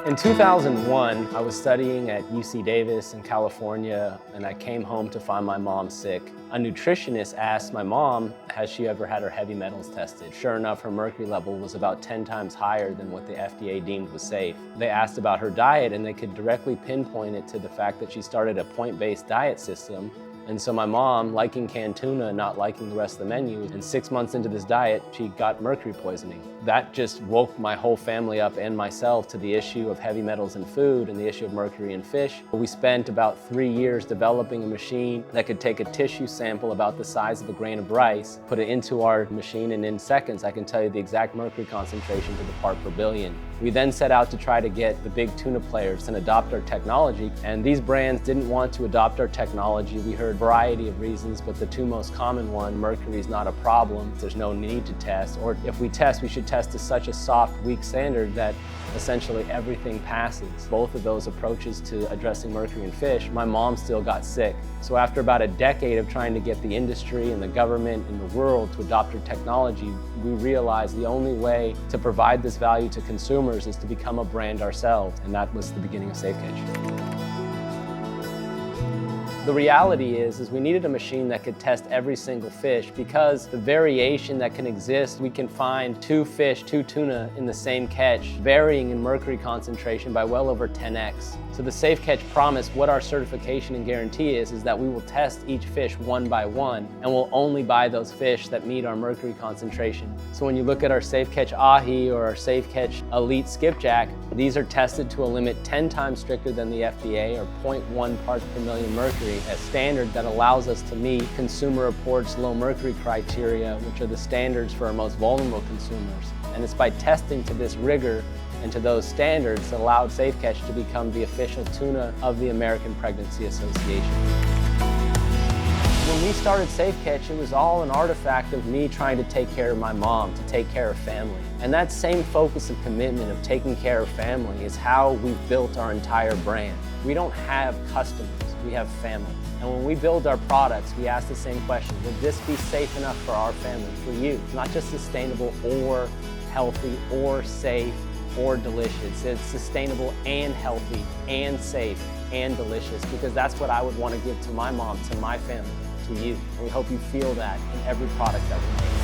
In 2001, I was studying at UC Davis in California, and I came home to find my mom sick. A nutritionist asked my mom, has she ever had her heavy metals tested? Sure enough, her mercury level was about 10 times higher than what the FDA deemed was safe. They asked about her diet, and they could directly pinpoint it to the fact that she started a point-based diet system. And so my mom, liking canned tuna, not liking the rest of the menu, and 6 months into this diet, she got mercury poisoning. That just woke my whole family up and myself to the issue of heavy metals in food and the issue of mercury in fish. We spent about 3 years developing a machine that could take a tissue sample about the size of a grain of rice, put it into our machine, and in seconds I can tell you the exact mercury concentration to the part per billion. We then set out to try to get the big tuna players to adopt our technology, and these brands didn't want to adopt our technology. We heard a variety of reasons, but the two most common one, mercury is not a problem, there's no need to test, or if we test, we should test to such a soft, weak standard that essentially everything passes. Both of those approaches to addressing mercury in fish, my mom still got sick. So after about a decade of trying to get the industry and the government and the world to adopt our technology, we realized the only way to provide this value to consumers is to become a brand ourselves, and that was the beginning of Safe Catch. The reality is we needed a machine that could test every single fish, because the variation that can exist, we can find two fish, two tuna in the same catch, varying in mercury concentration by well over 10x. So the Safe Catch promise, what our certification and guarantee is that we will test each fish one by one, and we'll only buy those fish that meet our mercury concentration. So when you look at our Safe Catch Ahi or our Safe Catch Elite Skipjack, these are tested to a limit 10 times stricter than the FDA, or 0.1 parts per million mercury, a standard that allows us to meet Consumer Reports low mercury criteria, which are the standards for our most vulnerable consumers. And it's by testing to this rigor and to those standards that allowed Safe Catch to become the official tuna of the American Pregnancy Association. When we started Safe Catch, it was all an artifact of me trying to take care of my mom, to take care of family. And that same focus and commitment of taking care of family is how we've built our entire brand. We don't have customers, we have family. And when we build our products, we ask the same question: would this be safe enough for our family, for you? Not just sustainable or healthy or safe or delicious. It's sustainable and healthy and safe and delicious, because that's what I would want to give to my mom, to my family, to you. And we hope you feel that in every product that we make.